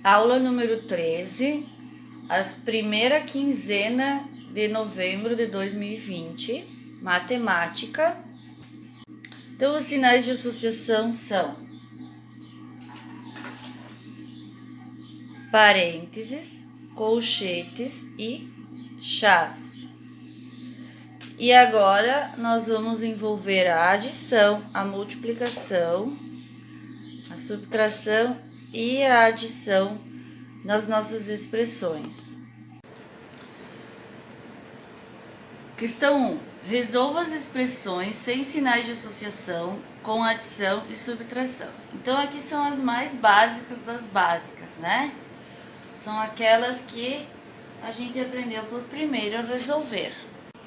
Aula número 13, a primeira quinzena de novembro de 2020, matemática. Então, os sinais de associação são parênteses, colchetes e chaves. E agora nós vamos envolver a adição, a multiplicação, a subtração e a adição nas nossas expressões. Questão 1. Resolva as expressões sem sinais de associação com adição e subtração. Então, aqui são as mais básicas das básicas, né? São aquelas que a gente aprendeu por primeiro a resolver.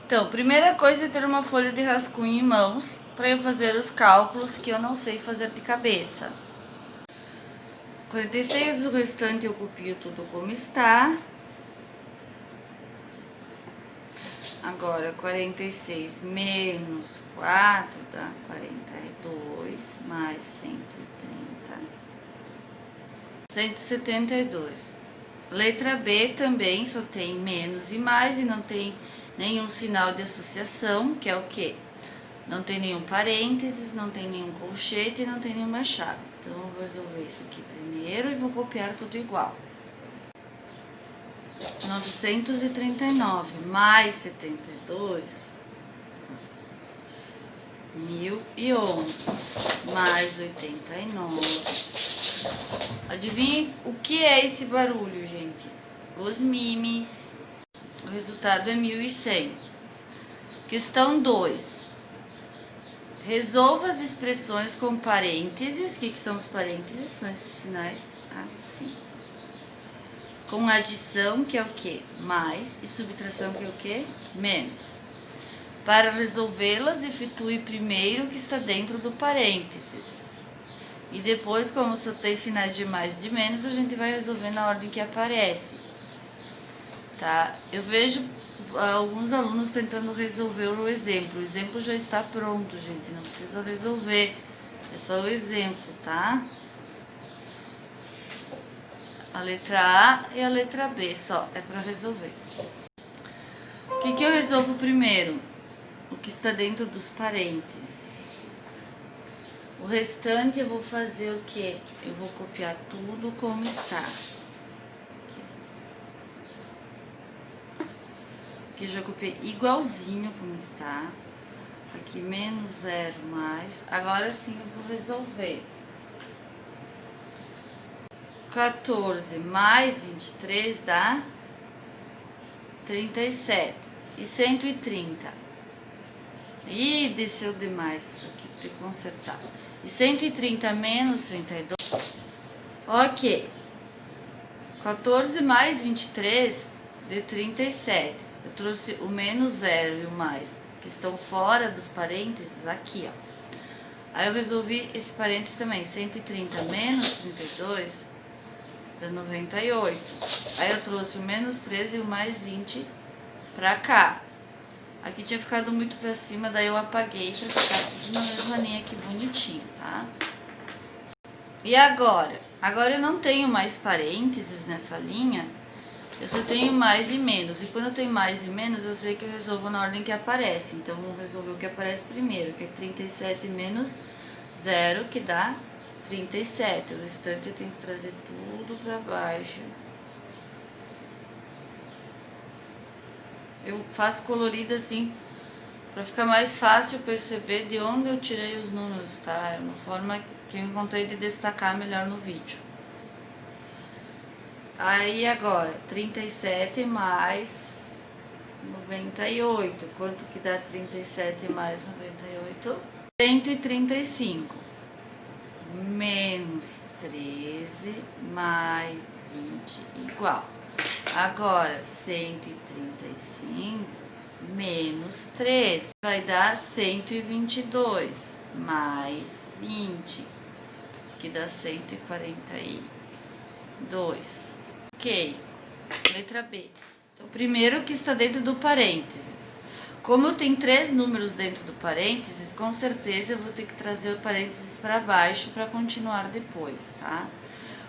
Então, primeira coisa é ter uma folha de rascunho em mãos para eu fazer os cálculos que eu não sei fazer de cabeça. 46, o restante eu copio tudo como está. Agora, 46 menos 4 dá 42, mais 130, 172. Letra B também só tem menos e mais e não tem nenhum sinal de associação, que é o quê? Não tem nenhum parênteses, não tem nenhum colchete e não tem nenhuma chave. Então, eu vou resolver isso aqui primeiro e vou copiar tudo igual. 939 mais 72, 1011 mais 89. Adivinhe o que é esse barulho, gente? Os mimes. O resultado é 1100. Questão 2. Resolva as expressões com parênteses. O que são os parênteses? São esses sinais assim. Com adição, que é o quê? Mais, e subtração, que é o quê? Menos. Para resolvê-las, efetue primeiro o que está dentro do parênteses. E depois, como só tem sinais de mais e de menos, a gente vai resolver na ordem que aparece. Tá? Eu vejo alguns alunos tentando resolver o exemplo. O exemplo já está pronto, gente. Não precisa resolver. É só o exemplo, tá? A letra A e a letra B só, é para resolver. O que eu resolvo primeiro? O que está dentro dos parênteses. O restante eu vou fazer o quê? Eu vou copiar tudo como está. Aqui já copiei igualzinho como está. Aqui menos 0 mais. Agora sim eu vou resolver. 14 mais 23 dá 37. E 130. Ih, desceu demais isso aqui, vou ter que consertar. E 130 menos 32. Ok. 14 mais 23 de 37. Eu trouxe o menos 0 e o mais, que estão fora dos parênteses, aqui, ó. Aí eu resolvi esse parênteses também. 130 menos 32 dá 98. Aí eu trouxe o menos 13 e o mais 20 pra cá. Aqui tinha ficado muito pra cima, daí eu apaguei pra ficar tudo na mesma linha aqui bonitinho, tá? E agora? Agora eu não tenho mais parênteses nessa linha, eu só tenho mais e menos. E quando eu tenho mais e menos, eu sei que eu resolvo na ordem que aparece. Então, vamos resolver o que aparece primeiro, que é 37 menos 0, que dá 37. O restante eu tenho que trazer tudo pra baixo. Eu faço colorido assim, pra ficar mais fácil perceber de onde eu tirei os números, tá? É uma forma que eu encontrei de destacar melhor no vídeo. Aí agora, 37 mais 98. Quanto que dá 37 mais 98? 135. Menos 13 mais 20 igual. Agora, 135 menos 3 vai dar 122 mais 20, que dá 142. Ok, letra B. Então, primeiro que está dentro do parênteses. Como eu tenho 3 números dentro do parênteses, com certeza eu vou ter que trazer o parênteses para baixo para continuar depois, tá?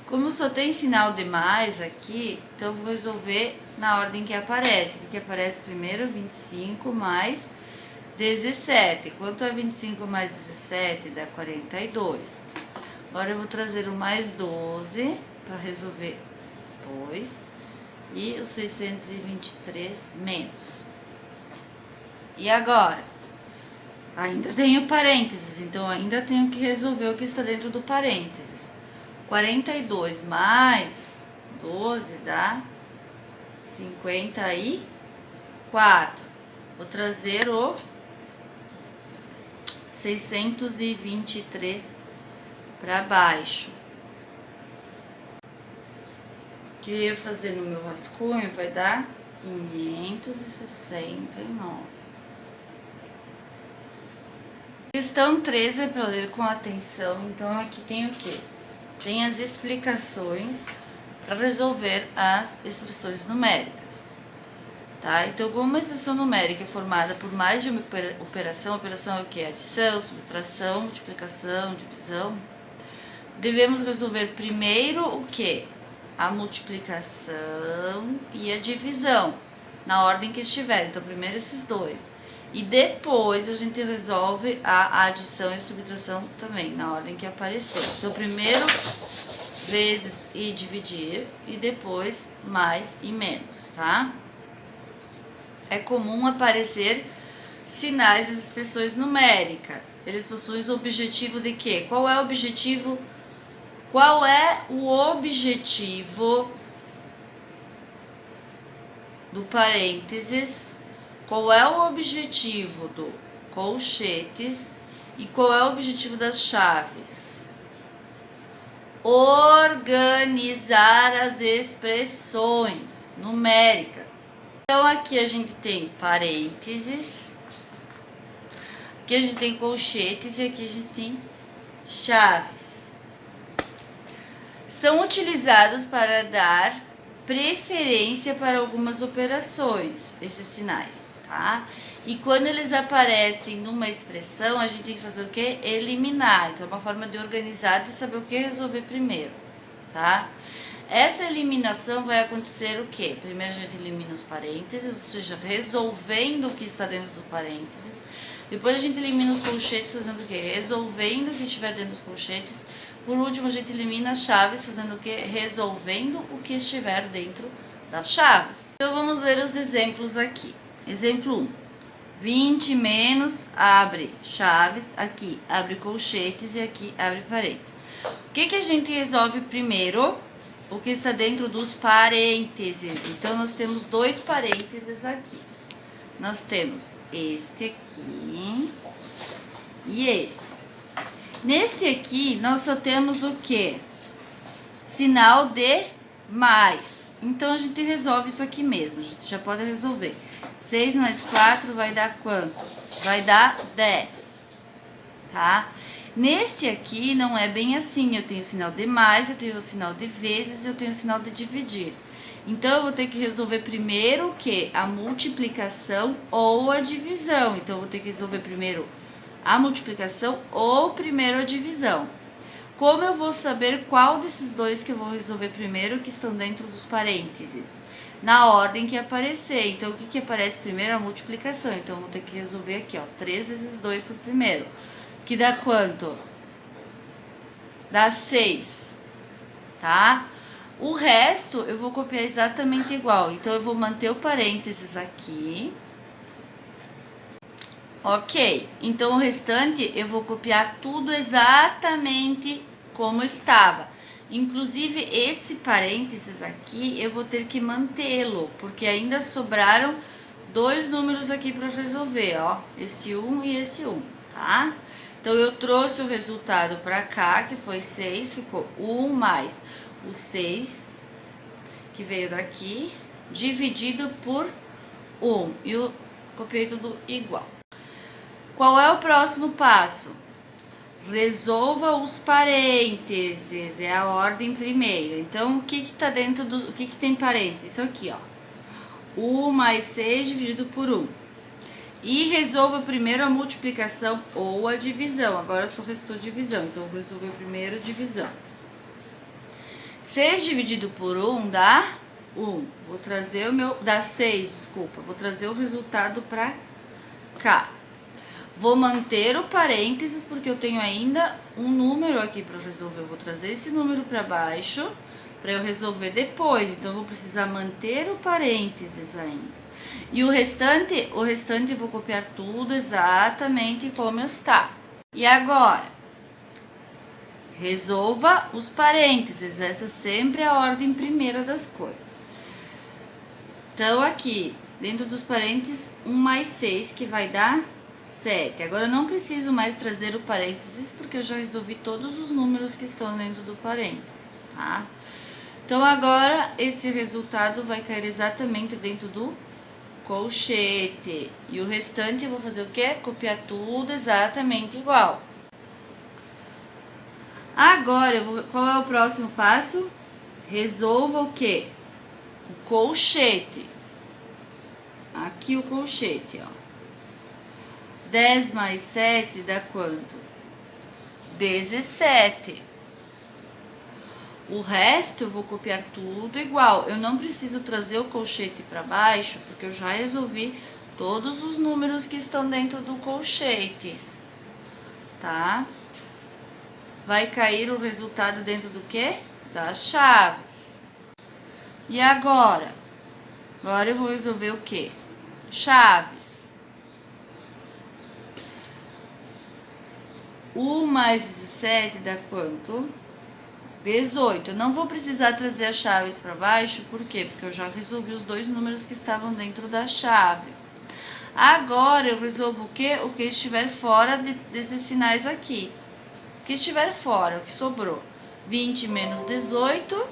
Como só tem sinal de mais aqui, então eu vou resolver na ordem que aparece. O que aparece primeiro? 25 mais 17. Quanto é 25 mais 17? Dá 42. Agora eu vou trazer o mais 12 para resolver depois. E o 623 menos. E agora? Ainda tenho parênteses, então ainda tenho que resolver o que está dentro do parênteses. 42 mais 12 dá 54. Vou trazer o 623 para baixo. O que eu ia fazer no meu rascunho vai dar 569. Questão 13 é para ler com atenção, então aqui tem o quê? Tem as explicações para resolver as expressões numéricas, tá? Então, como uma expressão numérica é formada por mais de uma operação, operação é o quê? Adição, subtração, multiplicação, divisão, devemos resolver primeiro o quê? A multiplicação e a divisão, na ordem que estiver. Então, primeiro esses dois. E depois a gente resolve a adição e a subtração também, na ordem que aparecer. Então, primeiro vezes e dividir, e depois mais e menos, tá? É comum aparecer sinais das expressões numéricas. Eles possuem o objetivo de quê? Qual é o objetivo? Qual é o objetivo do parênteses? Qual é o objetivo do colchetes e qual é o objetivo das chaves? Organizar as expressões numéricas. Então aqui a gente tem parênteses, aqui a gente tem colchetes e aqui a gente tem chaves. São utilizados para dar preferência para algumas operações, esses sinais, tá? E quando eles aparecem numa expressão, a gente tem que fazer o quê? Eliminar. Então, é uma forma de organizar, de saber o que resolver primeiro, tá? Essa eliminação vai acontecer o quê? Primeiro a gente elimina os parênteses, ou seja, resolvendo o que está dentro do parênteses. Depois a gente elimina os colchetes, fazendo o quê? Resolvendo o que estiver dentro dos colchetes. Por último, a gente elimina as chaves, fazendo o quê? Resolvendo o que estiver dentro das chaves. Então, vamos ver os exemplos aqui. Exemplo 1. 20 menos, abre chaves, aqui abre colchetes e aqui abre parênteses. O que a gente resolve primeiro? O que está dentro dos parênteses. Então, nós temos dois parênteses aqui. Nós temos este aqui e este. Neste aqui, nós só temos o quê? Sinal de mais. Então, a gente resolve isso aqui mesmo. A gente já pode resolver. 6 mais 4 vai dar quanto? Vai dar 10. Tá? Nesse aqui, não é bem assim. Eu tenho o sinal de mais, eu tenho o sinal de vezes, eu tenho o sinal de dividir. Então, eu vou ter que resolver primeiro o quê? A multiplicação ou a divisão. Então, eu vou ter que resolver primeiro a multiplicação ou primeiro a divisão. Como eu vou saber qual desses dois que eu vou resolver primeiro que estão dentro dos parênteses? Na ordem que aparecer. Então, o que aparece primeiro? A multiplicação. Então, eu vou ter que resolver aqui, ó, 3 vezes 2 por primeiro. Que dá quanto? Dá 6, tá? O resto eu vou copiar exatamente igual. Então, eu vou manter o parênteses aqui. Ok, então o restante eu vou copiar tudo exatamente como estava. Inclusive esse parênteses aqui eu vou ter que mantê-lo, porque ainda sobraram dois números aqui para resolver, ó. Esse 1 e esse 1, tá? Então eu trouxe o resultado para cá, que foi 6, ficou 1 mais o 6, que veio daqui, dividido por 1. E eu copiei tudo igual. Qual é o próximo passo? Resolva os parênteses, é a ordem primeira. Então, o que tá dentro do... O que tem parênteses? Isso aqui, ó. 1 mais 6 dividido por 1. E resolva primeiro a multiplicação ou a divisão. Agora só restou divisão, então eu vou resolver primeiro a divisão. 6 dividido por 1 dá 1. Vou trazer o meu... Dá 6, desculpa. Vou trazer o resultado para cá. Vou manter o parênteses, porque eu tenho ainda um número aqui para resolver. Eu vou trazer esse número para baixo, para eu resolver depois. Então, eu vou precisar manter o parênteses ainda. E o restante eu vou copiar tudo exatamente como está. E agora, resolva os parênteses. Essa sempre é a ordem primeira das coisas. Então, aqui, dentro dos parênteses, 1 mais 6, que vai dar 7. Agora, eu não preciso mais trazer o parênteses, porque eu já resolvi todos os números que estão dentro do parênteses, tá? Então, agora, esse resultado vai cair exatamente dentro do colchete. E o restante eu vou fazer o quê? Copiar tudo exatamente igual. Agora, qual é o próximo passo? Resolva o quê? O colchete. Aqui o colchete, ó. 10 mais 7 dá quanto? 17. O resto eu vou copiar tudo igual. Eu não preciso trazer o colchete para baixo, porque eu já resolvi todos os números que estão dentro do colchete, tá? Vai cair o resultado dentro do quê? Das chaves. E agora? Agora eu vou resolver o quê? Chaves. 1 mais 17 dá quanto? 18. Eu não vou precisar trazer as chaves para baixo, por quê? Porque eu já resolvi os dois números que estavam dentro da chave. Agora eu resolvo o quê? O que estiver fora desses sinais aqui. O que estiver fora, o que sobrou. 20 menos 18,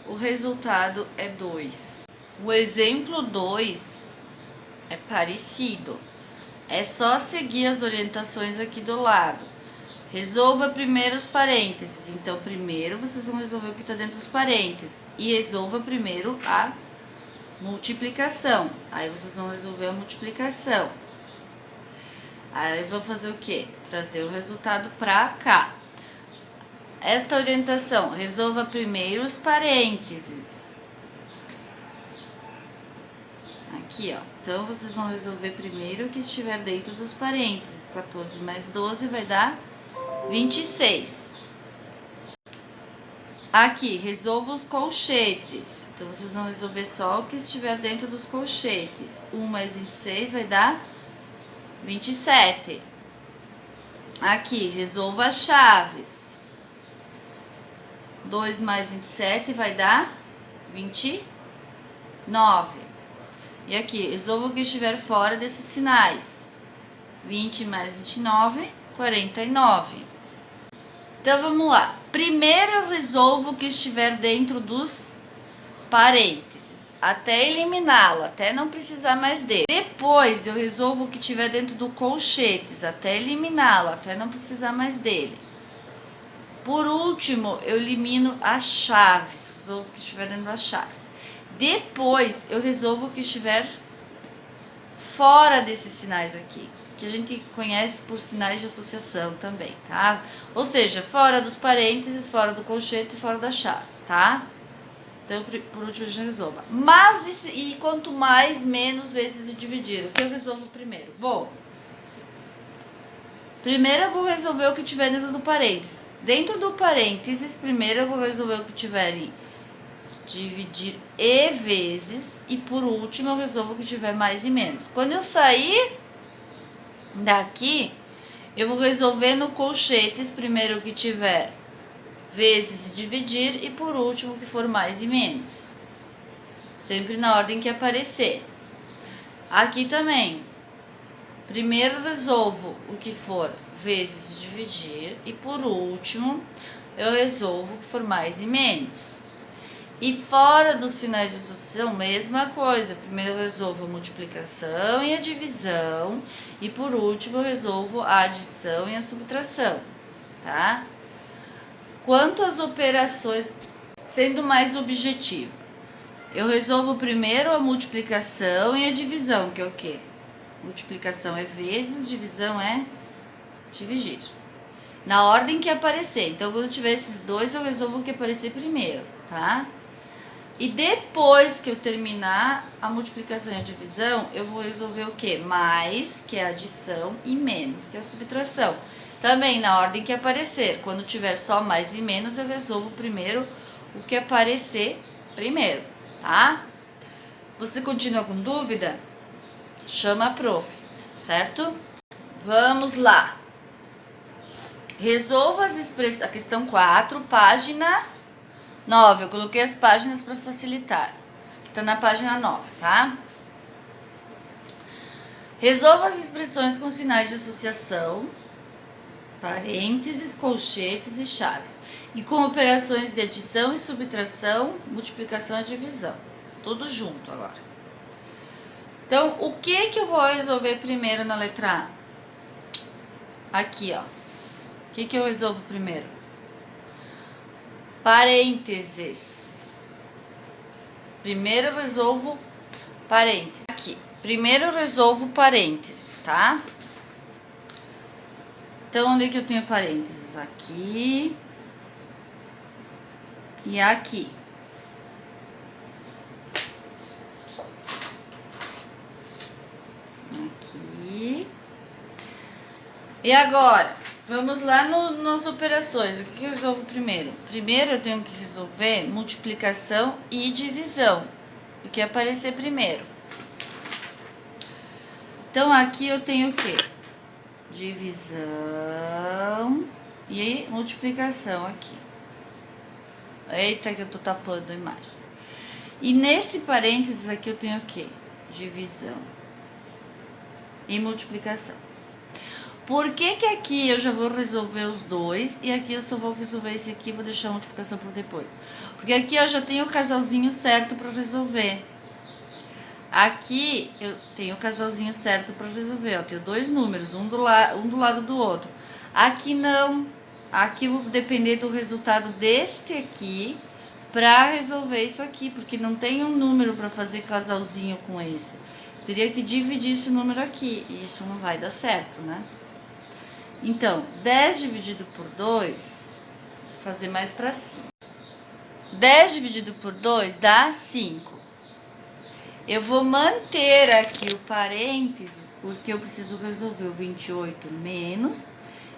o resultado é 2. O exemplo 2 é parecido. É só seguir as orientações aqui do lado. Resolva primeiro os parênteses. Então, primeiro vocês vão resolver o que está dentro dos parênteses. E resolva primeiro a multiplicação. Aí vocês vão resolver a multiplicação. Aí vou fazer o quê? Trazer o resultado para cá. Esta orientação, resolva primeiro os parênteses. Aqui, ó. Então, vocês vão resolver primeiro o que estiver dentro dos parênteses. 14 mais 12 vai dar 26. Aqui, resolva os colchetes. Então, vocês vão resolver só o que estiver dentro dos colchetes. 1 mais 26 vai dar 27. Aqui, resolva as chaves. 2 mais 27 vai dar 29. E aqui, resolva o que estiver fora desses sinais. 20 mais 29, 49. Então, vamos lá. Primeiro eu resolvo o que estiver dentro dos parênteses, até eliminá-lo, até não precisar mais dele. Depois eu resolvo o que estiver dentro do colchetes, até eliminá-lo, até não precisar mais dele. Por último, eu elimino as chaves, resolvo o que estiver dentro das chaves. Depois eu resolvo o que estiver fora desses sinais aqui, que a gente conhece por sinais de associação também, tá? Ou seja, fora dos parênteses, fora do colchete e fora da chave, tá? Então, por último, a gente resolva. Mas, e quanto mais, menos vezes eu dividir. O que eu resolvo primeiro? Bom, primeiro eu vou resolver o que tiver dentro do parênteses. Dentro do parênteses, primeiro eu vou resolver o que tiver em dividir e vezes. E por último, eu resolvo o que tiver mais e menos. Quando eu sair daqui, eu vou resolver no colchetes primeiro o que tiver vezes dividir e por último o que for mais e menos. Sempre na ordem que aparecer. Aqui também. Primeiro resolvo o que for vezes dividir e por último eu resolvo o que for mais e menos. E fora dos sinais de associação, mesma coisa. Primeiro eu resolvo a multiplicação e a divisão. E por último eu resolvo a adição e a subtração, tá? Quanto às operações, sendo mais objetivo, eu resolvo primeiro a multiplicação e a divisão, que é o quê? Multiplicação é vezes, divisão é dividir. na ordem que aparecer. Então, quando tiver esses dois, eu resolvo o que aparecer primeiro, tá? E depois que eu terminar a multiplicação e a divisão, eu vou resolver o quê? Mais, que é a adição, e menos, que é a subtração. Também na ordem que aparecer. Quando tiver só mais e menos, eu resolvo primeiro o que aparecer primeiro, tá? Você continua com dúvida? Chama a prof, certo? Vamos lá. Resolva as expressões. A questão 4, página 9. Eu coloquei as páginas para facilitar. Isso aqui tá na página 9, tá? Resolva as expressões com sinais de associação, parênteses, colchetes e chaves. E com operações de adição e subtração, multiplicação e divisão. Tudo junto agora. Então, o que eu vou resolver primeiro na letra A? Aqui, ó. O que eu resolvo primeiro? Parênteses. Primeiro eu resolvo parênteses. Aqui. Primeiro eu resolvo parênteses, tá? Então, onde é que eu tenho parênteses? Aqui. E aqui. Aqui. E agora, vamos lá nas operações. O que eu resolvo primeiro? Primeiro eu tenho que resolver multiplicação e divisão. O que aparecer primeiro. Então, aqui eu tenho o quê? Divisão e multiplicação aqui. Eita, que eu tô tapando a imagem. E nesse parênteses aqui eu tenho o quê? Divisão e multiplicação. Por que aqui eu já vou resolver os dois e aqui eu só vou resolver esse aqui e vou deixar a multiplicação para depois? Porque aqui eu já tenho o casalzinho certo para resolver. Aqui eu tenho o casalzinho certo para resolver. Eu tenho dois números, um do lado do outro. Aqui não. Aqui eu vou depender do resultado deste aqui para resolver isso aqui, porque não tem um número para fazer casalzinho com esse. Teria que dividir esse número aqui e isso não vai dar certo, né? Então, 10 dividido por 2, vou fazer mais para cima. 10 dividido por 2 dá 5. Eu vou manter aqui o parênteses, porque eu preciso resolver o 28 menos,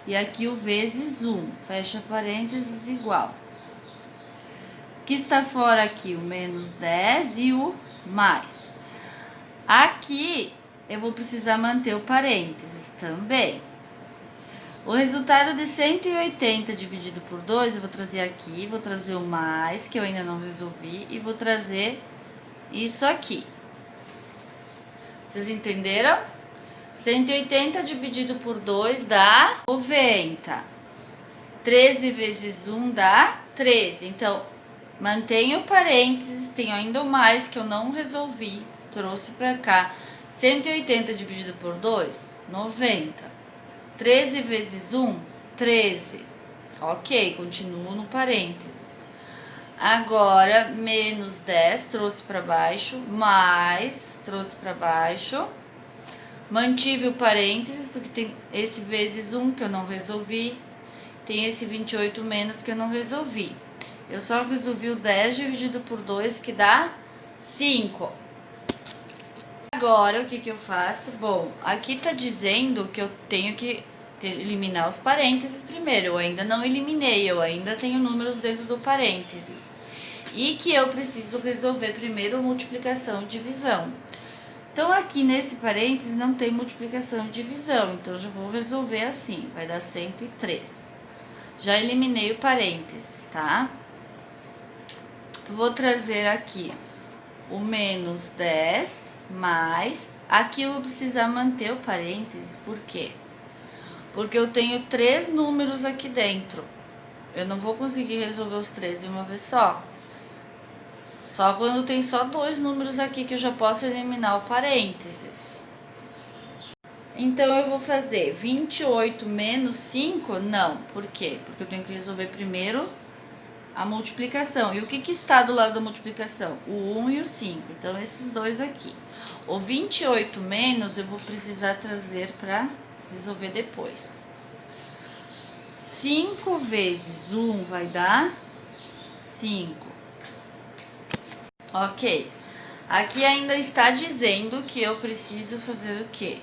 e aqui o vezes 1. Fecha parênteses igual. O que está fora aqui? O menos 10 e o mais. Aqui eu vou precisar manter o parênteses também. O resultado de 180 dividido por 2, eu vou trazer aqui, vou trazer o mais, que eu ainda não resolvi, e vou trazer isso aqui. Vocês entenderam? 180 dividido por 2 dá 90. 13 vezes 1 dá 13. Então, mantenho o parênteses, tenho ainda o mais que eu não resolvi, trouxe para cá. 180 dividido por 2, 90. 13 vezes 1, 13. Ok, continuo no parênteses. Agora, menos 10, trouxe para baixo, mais, trouxe para baixo. Mantive o parênteses, porque tem esse vezes 1 que eu não resolvi. Tem esse 28 menos que eu não resolvi. Eu só resolvi o 10 dividido por 2, que dá 5. Agora, o que eu faço? Bom, aqui tá dizendo que eu tenho que eliminar os parênteses primeiro. Eu ainda não eliminei, eu ainda tenho números dentro do parênteses. E que eu preciso resolver primeiro multiplicação e divisão. Então, aqui nesse parênteses não tem multiplicação e divisão, então eu já vou resolver assim, vai dar 103. Já eliminei o parênteses, tá? Vou trazer aqui o menos 10 mais, aqui eu vou precisar manter o parênteses, por quê? Porque eu tenho 3 números aqui dentro, eu não vou conseguir resolver os 3 de uma vez só. Só quando tem só 2 números aqui que eu já posso eliminar o parênteses. Então, eu vou fazer 28 menos 5? Não. Por quê? Porque eu tenho que resolver primeiro a multiplicação. E o que está do lado da multiplicação? O 1 e o 5. Então, esses dois aqui. O 28 menos eu vou precisar trazer para resolver depois. 5 vezes 1 vai dar 5. Ok. Aqui ainda está dizendo que eu preciso fazer o quê?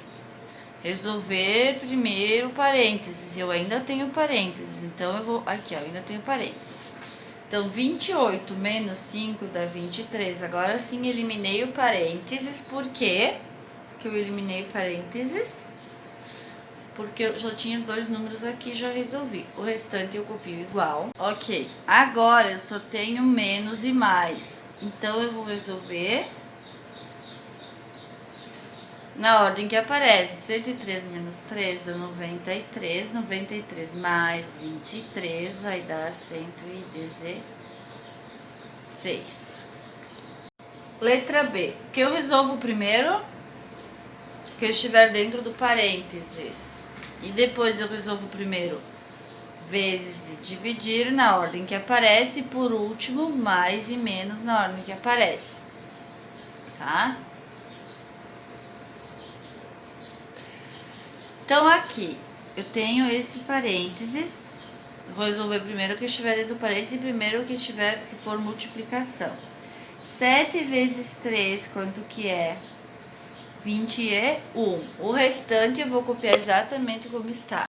Resolver primeiro parênteses. Eu ainda tenho parênteses, então eu vou... Aqui, ó, eu ainda tenho parênteses. Então, 28 menos 5 dá 23. Agora sim, eliminei o parênteses. Por quê que eu eliminei o parênteses? Porque eu já tinha 2 números aqui, já resolvi. O restante eu copio igual. Ok. Agora eu só tenho menos e mais. Então eu vou resolver na ordem que aparece. 103 menos 3 dá 93. 93 mais 23 vai dar 116. Letra B. O que eu resolvo primeiro? Que estiver dentro do parênteses. E depois eu resolvo primeiro vezes e dividir na ordem que aparece. E por último, mais e menos na ordem que aparece. Tá? Então, aqui eu tenho esse parênteses. Vou resolver primeiro o que estiver dentro do parênteses e primeiro o que for multiplicação. 7 vezes 3, quanto que é? 21. O restante eu vou copiar exatamente como está.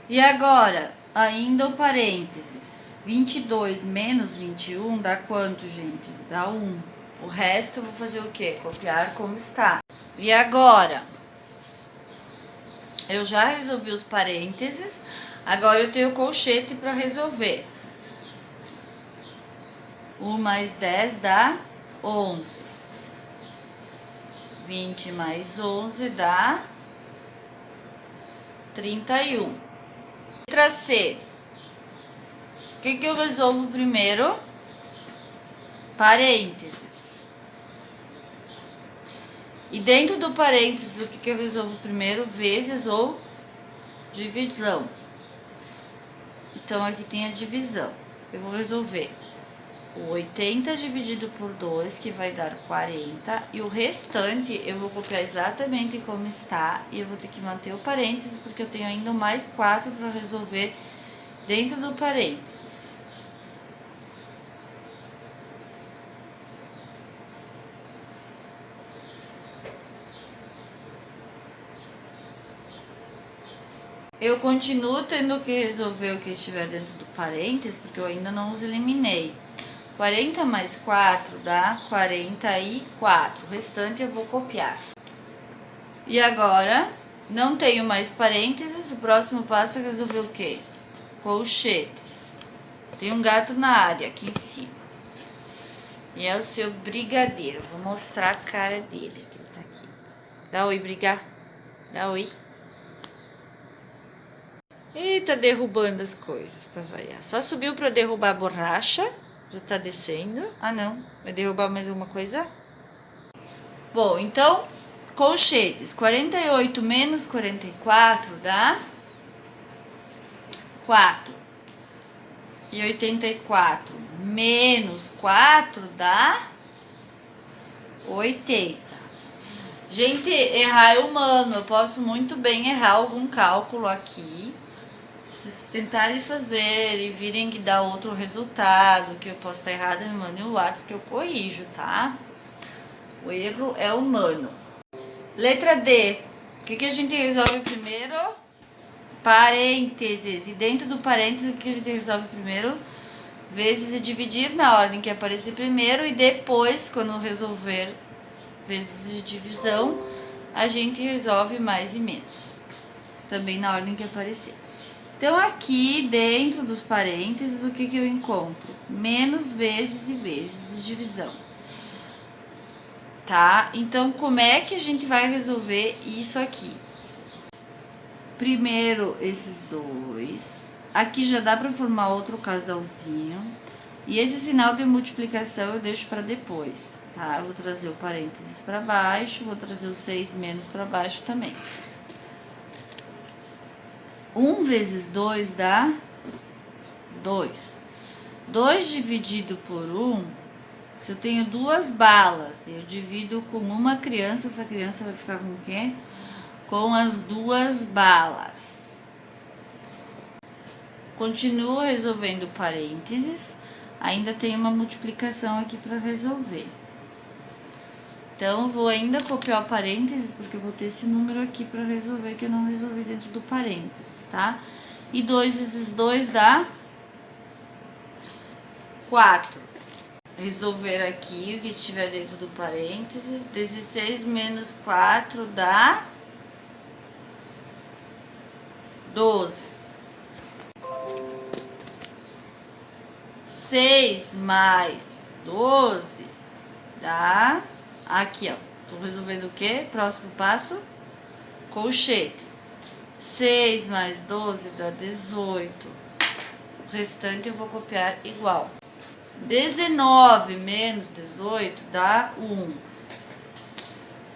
E agora, ainda o parênteses. 22 menos 21 dá quanto, gente? Dá 1. O resto eu vou fazer o quê? Copiar como está. E agora, eu já resolvi os parênteses. Agora eu tenho o colchete para resolver. 1 mais 10 dá 11. 20 mais 11 dá 31. Letra C. O que eu resolvo primeiro? Parênteses. E dentro do parênteses, o que eu resolvo primeiro? Vezes ou divisão. Então, aqui tem a divisão. Eu vou resolver o 80 dividido por 2, que vai dar 40. E o restante, eu vou copiar exatamente como está. E eu vou ter que manter o parênteses, porque eu tenho ainda mais 4 para resolver dentro do parênteses. Eu continuo tendo que resolver o que estiver dentro do parênteses, porque eu ainda não os eliminei. 40 mais 4 dá 44. O restante eu vou copiar. E agora, não tenho mais parênteses. O próximo passo é resolver o quê? Colchetes. Tem um gato na área aqui em cima. E é o seu brigadeiro. Vou mostrar a cara dele, que ele tá aqui. Dá oi, brigar. Dá oi. E tá derrubando as coisas pra variar. Só subiu pra derrubar a borracha. Já tá descendo. Ah, não. Vai derrubar mais alguma coisa? Bom, então, colchetes. 48 menos 44 dá 4. E 84 menos 4 dá 80. Gente, errar é humano. Eu posso muito bem errar algum cálculo aqui. Se tentarem fazer e virem que dá outro resultado, que eu posso estar errada, me mandem o WhatsApp que eu corrijo, tá? O erro é humano. Letra D. O que a gente resolve primeiro? Parênteses. E dentro do parênteses, o que a gente resolve primeiro? Vezes e dividir na ordem que aparecer primeiro. E depois, quando resolver vezes e divisão, a gente resolve mais e menos. Também na ordem que aparecer. Então, aqui dentro dos parênteses, o que eu encontro? Menos, vezes e vezes de divisão. Tá? Então, como é que a gente vai resolver isso aqui? Primeiro, esses dois. Aqui já dá para formar outro casalzinho. E esse sinal de multiplicação eu deixo para depois, tá? Eu vou trazer o parênteses para baixo, vou trazer o 6 menos para baixo também. 1 vezes 2 dá 2. 2 dividido por 1, se eu tenho 2 balas, eu divido com uma criança, essa criança vai ficar com o quê? Com as 2 balas. Continuo resolvendo parênteses. Ainda tem uma multiplicação aqui para resolver. Então, eu vou ainda copiar o parênteses, porque eu vou ter esse número aqui para resolver, que eu não resolvi dentro do parênteses, tá? E 2 vezes 2 dá 4. Resolver aqui o que estiver dentro do parênteses. 16 menos 4 dá 12. 6 mais 12 dá... Aqui, ó. Tô resolvendo o quê? Próximo passo, colchete. 6 mais 12 dá 18. O restante eu vou copiar igual. 19 menos 18 dá 1.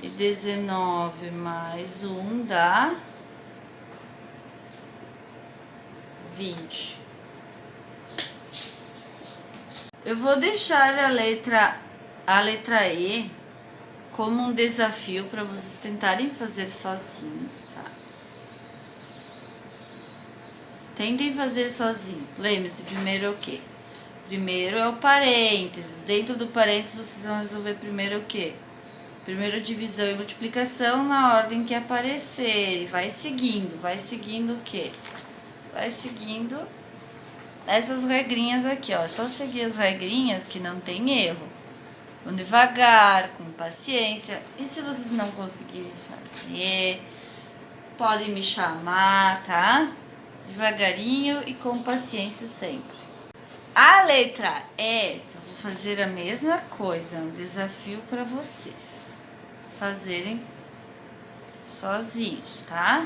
E 19 mais 1 dá 20. Eu vou deixar a letra E como um desafio para vocês tentarem fazer sozinhos, tá? Tentem fazer sozinhos. Lembre-se, primeiro é o quê? Primeiro é o parênteses. Dentro do parênteses vocês vão resolver primeiro o quê? Primeiro divisão e multiplicação na ordem que aparecer. E vai seguindo o quê? Vai seguindo essas regrinhas aqui, ó. É só seguir as regrinhas que não tem erro. Vão devagar, com paciência. E se vocês não conseguirem fazer, podem me chamar, tá? Devagarinho e com paciência sempre. A letra E, eu vou fazer a mesma coisa, um desafio para vocês fazerem sozinhos, tá?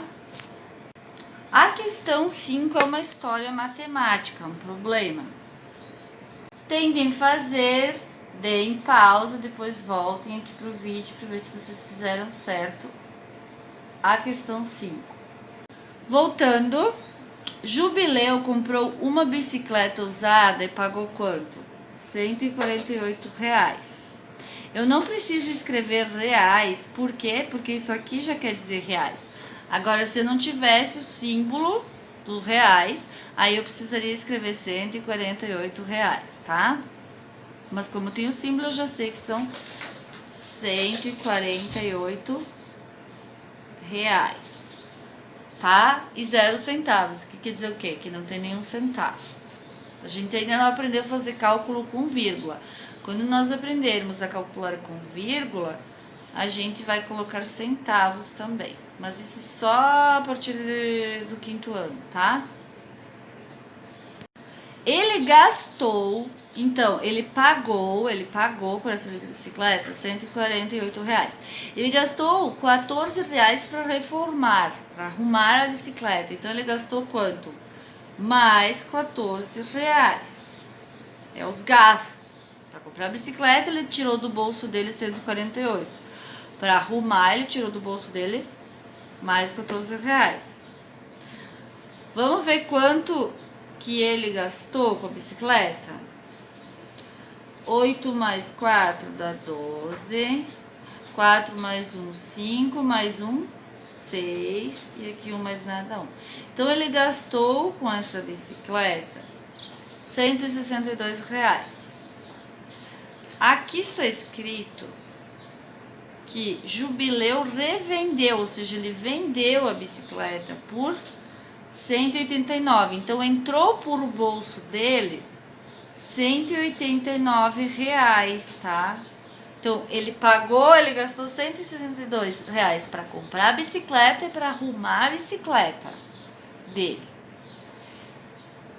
A questão 5 é uma história matemática, um problema. Tentem fazer, deem pausa, depois voltem aqui pro vídeo para ver se vocês fizeram certo a questão 5. Voltando, Jubileu comprou uma bicicleta usada e pagou quanto? R$148. Eu não preciso escrever reais, por quê? Porque isso aqui já quer dizer reais. Agora, se eu não tivesse o símbolo do reais, aí eu precisaria escrever R$148, tá? Mas como tem o símbolo, eu já sei que são R$148, tá? E 0 centavos, que quer dizer o quê? Que não tem nenhum centavo. A gente ainda não aprendeu a fazer cálculo com vírgula. Quando nós aprendermos a calcular com vírgula, a gente vai colocar centavos também. Mas isso só a partir do 5º ano, tá? Ele gastou, então, ele pagou por essa bicicleta R$148. Ele gastou R$14 para reformar, para arrumar a bicicleta. Então, ele gastou quanto? Mais R$14. É os gastos. Para comprar a bicicleta, ele tirou do bolso dele 148. Para arrumar, ele tirou do bolso dele mais R$14. Vamos ver quanto que ele gastou com a bicicleta? 8 mais 4 dá 12. 4 mais 1, 5. Mais 1, 6. E aqui 1 mais nada, 1. Então, ele gastou com essa bicicleta R$162. Aqui está escrito que Jubileu revendeu, ou seja, ele vendeu a bicicleta por 189. Então, entrou por o bolso dele R$189, tá? Então, ele pagou, ele gastou R$162 para comprar a bicicleta e para arrumar a bicicleta dele.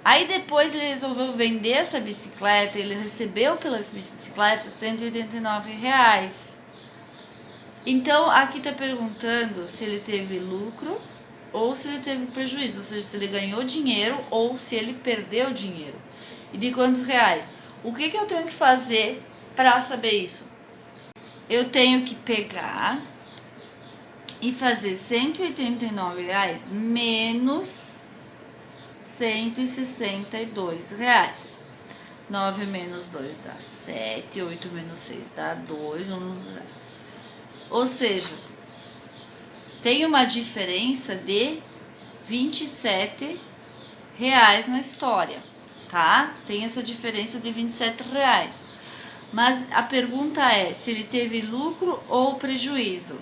Aí, depois, ele resolveu vender essa bicicleta, ele recebeu pela bicicleta R$189. Então, aqui tá perguntando se ele teve lucro ou se ele teve prejuízo, ou seja, se ele ganhou dinheiro ou se ele perdeu dinheiro. E de quantos reais? O que eu tenho que fazer para saber isso? Eu tenho que pegar e fazer R$189 menos R$162. 9 menos 2 dá 7, 8 menos 6 dá 2, ou seja, tem uma diferença de R$27 reais na história, tá? Tem essa diferença de 27 reais. Mas a pergunta é se ele teve lucro ou prejuízo.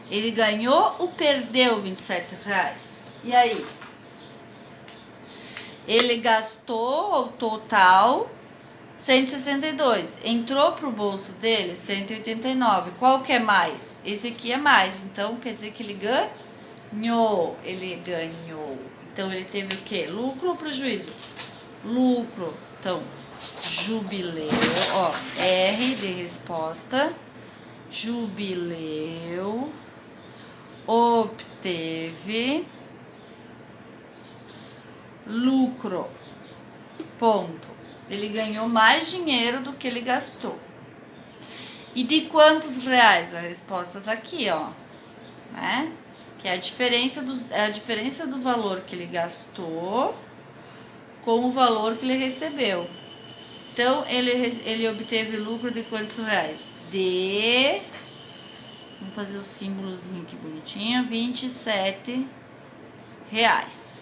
Ele ganhou ou perdeu 27 reais? E aí? Ele gastou o total 162. Entrou pro bolso dele 189. Qual que é mais? Esse aqui é mais. Então quer dizer que ele ganhou. Ele ganhou. Então ele teve o quê? Lucro ou prejuízo? Lucro. Então, Jubileu, ó, R de resposta. Jubileu obteve lucro. Ponto. Ele ganhou mais dinheiro do que ele gastou. E de quantos reais? A resposta tá aqui, ó, né? Que é a diferença do valor que ele gastou com o valor que ele recebeu. Então, ele obteve lucro de quantos reais? Vamos fazer o símbolozinho aqui bonitinho, 27 reais.